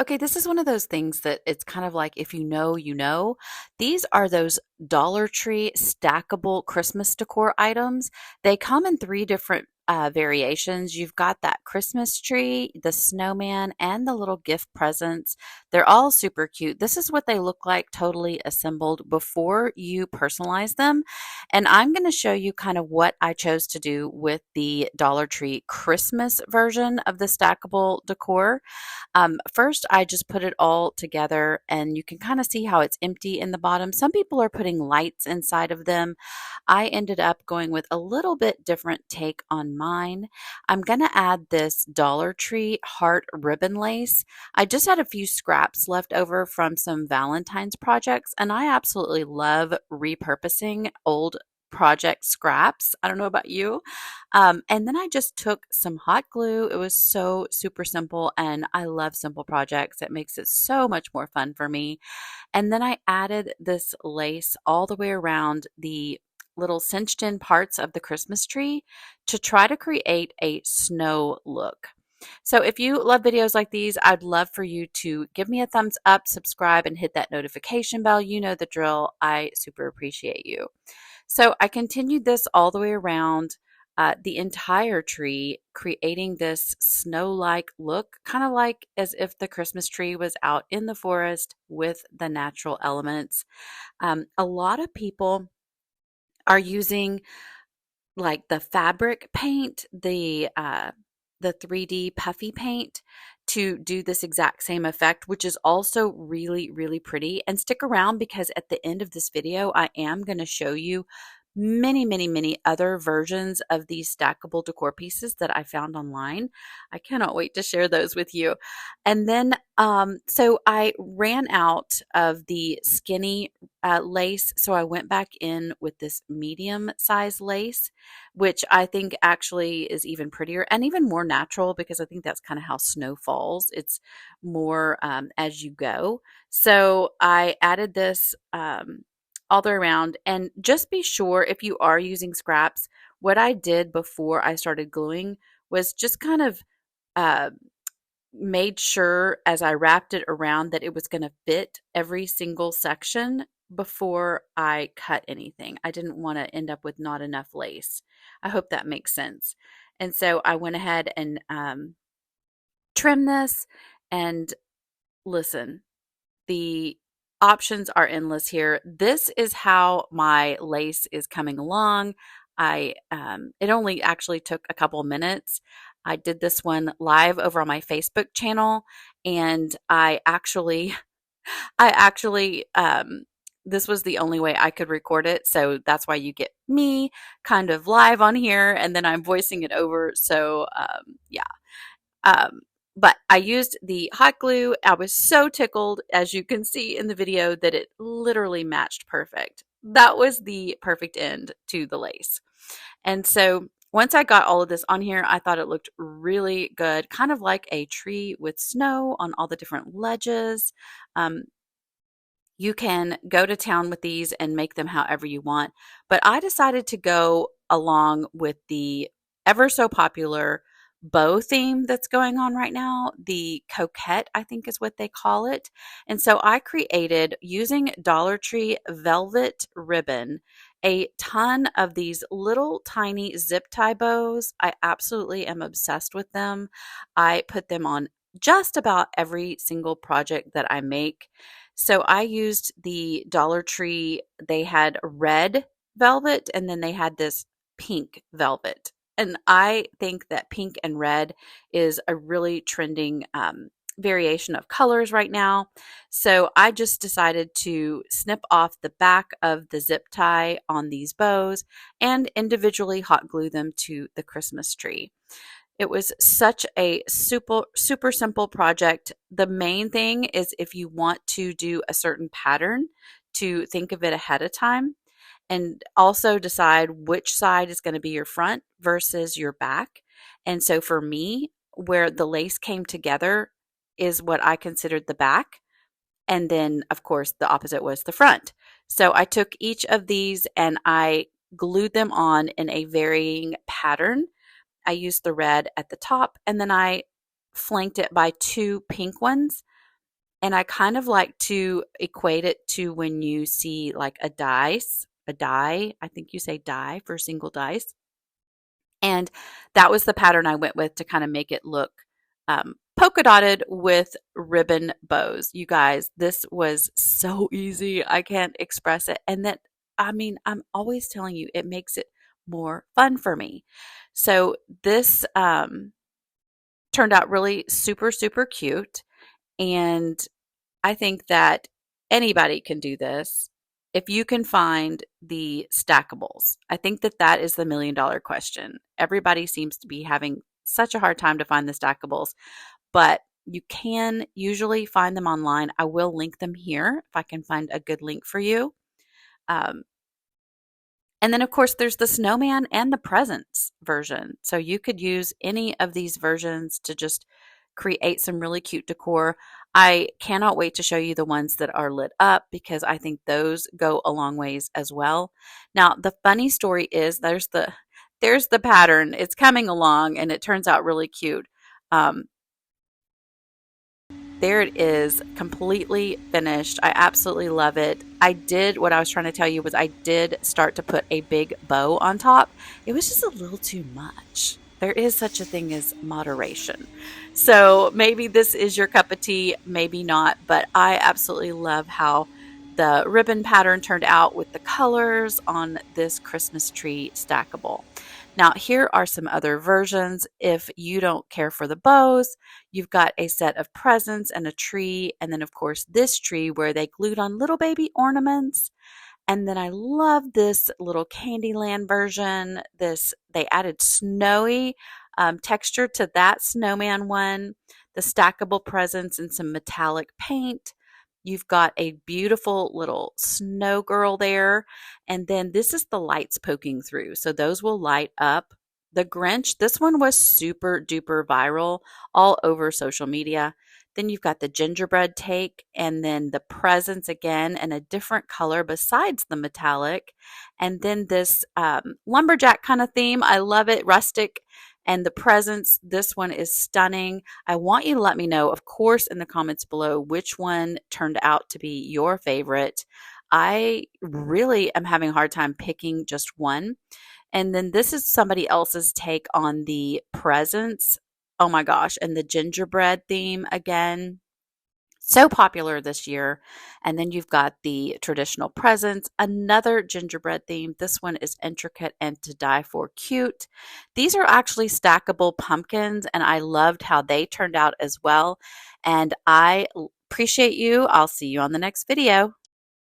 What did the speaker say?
Okay, this is one of those things that it's kind of like if you know, you know. These are those Dollar Tree stackable Christmas decor items. They come in three different variations. You've got that Christmas tree, the snowman, and the little gift presents. They're all super cute. This is what they look like totally assembled before you personalize them. And I'm going to show you kind of what I chose to do with the Dollar Tree Christmas version of the stackable decor. First, I just put it all together and you can kind of see how it's empty in the bottom. Some people are putting lights inside of them. I ended up going with a little bit different take on mine. I'm going to add this Dollar Tree heart ribbon lace. I just had a few scraps left over from some Valentine's projects, and I absolutely love repurposing old project scraps. I don't know about you. And then I just took some hot glue. It was so super simple, and I love simple projects. It makes it so much more fun for me. And then I added this lace all the way around the little cinched in parts of the Christmas tree to try to create a snow look. So if you love videos like these, I'd love for you to give me a thumbs up, subscribe, and hit that notification bell. You know the drill. I super appreciate you. So I continued this all the way around the entire tree, creating this snow-like look, kind of like as if the Christmas tree was out in the forest with the natural elements. A lot of people are using like the fabric paint, the 3D puffy paint to do this exact same effect, which is also really, really pretty. And stick around because at the end of this video, I am going to show you many, many, many other versions of these stackable decor pieces that I found online. I cannot wait to share those with you. And then, so I ran out of the skinny lace, so I went back in with this medium size lace, which I think actually is even prettier and even more natural because I think that's kind of how snow falls. It's more as you go. So I added this all the way around, and just be sure if you are using scraps, what I did before I started gluing was just kind of uh, made sure as I wrapped it around that it was going to fit every single section before I cut anything. I didn't want to end up with not enough lace. I hope that makes sense. And so I went ahead and trimmed this. And listen, the options are endless here. This is how my lace is coming along. It only actually took a couple minutes. I did this one live over on my Facebook channel, and I actually this was the only way I could record it, so that's why you get me kind of live on here, and then I'm voicing it over. So yeah. Um, but I used the hot glue. I was so tickled, as you can see in the video, that it literally matched perfect. That was the perfect end to the lace. And so once I got all of this on here, I thought it looked really good, kind of like a tree with snow on all the different ledges. Um, you can go to town with these and make them however you want. But I decided to go along with the ever so popular bow theme that's going on right now. The coquette, I think is what they call it. And so I created, using Dollar Tree velvet ribbon, a ton of these little tiny zip tie bows. I absolutely am obsessed with them. I put them on just about every single project that I make. So I used the Dollar Tree. They had red velvet and then they had this pink velvet. And I think that pink and red is a really trending variation of colors right now. So I just decided to snip off the back of the zip tie on these bows and individually hot glue them to the Christmas tree. It was such a super simple project. The main thing is if you want to do a certain pattern, to think of it ahead of time and also decide which side is going to be your front versus your back. And so for me, where the lace came together is what I considered the back. And then, of course, the opposite was the front. So I took each of these and I glued them on in a varying pattern. I used the red at the top and then I flanked it by two pink ones And I kind of like to equate it to when you see like a die, I think you say die for single dice. And that was the pattern I went with to kind of make it look polka dotted with ribbon bows. You guys, this was so easy. I can't express it. And that, I mean, I'm always telling you, it makes it more fun for me. So this turned out really super, super cute. And I think that anybody can do this if you can find the stackables. I think that that is the $1,000,000 question. Everybody seems to be having such a hard time to find the stackables, but you can usually find them online. I will link them here if I can find a good link for you. Um, and then, of course, there's the snowman and the presents version. So you could use any of these versions to just create some really cute decor. I cannot wait to show you the ones that are lit up because I think those go a long ways as well. Now, the funny story is there's the pattern. It's coming along and it turns out really cute. Um, there it is, completely finished. I absolutely love it. What I was trying to tell you was I did start to put a big bow on top. It was just a little too much. There is such a thing as moderation. So maybe this is your cup of tea, maybe not, but I absolutely love how the ribbon pattern turned out with the colors on this Christmas tree stackable. Now, here are some other versions. If you don't care for the bows, you've got a set of presents and a tree, and then, of course, this tree where they glued on little baby ornaments. And then I love this little Candyland version. They added snowy texture to that snowman one, the stackable presents and some metallic paint. You've got a beautiful little snow girl there. And then this is the lights poking through. So those will light up. The Grinch, this one was super duper viral all over social media. Then you've got the gingerbread take, and then the presents again in a different color besides the metallic. And then this lumberjack kind of theme. I love it, rustic. And the presents, this one is stunning. I want you to let me know, of course, in the comments below, which one turned out to be your favorite. I really am having a hard time picking just one. And then this is somebody else's take on the presents. Oh my gosh. And the gingerbread theme again. So popular this year. And then you've got the traditional presents, another gingerbread theme. This one is intricate and to die for cute. These are actually stackable pumpkins, and I loved how they turned out as well. And I appreciate you. I'll see you on the next video.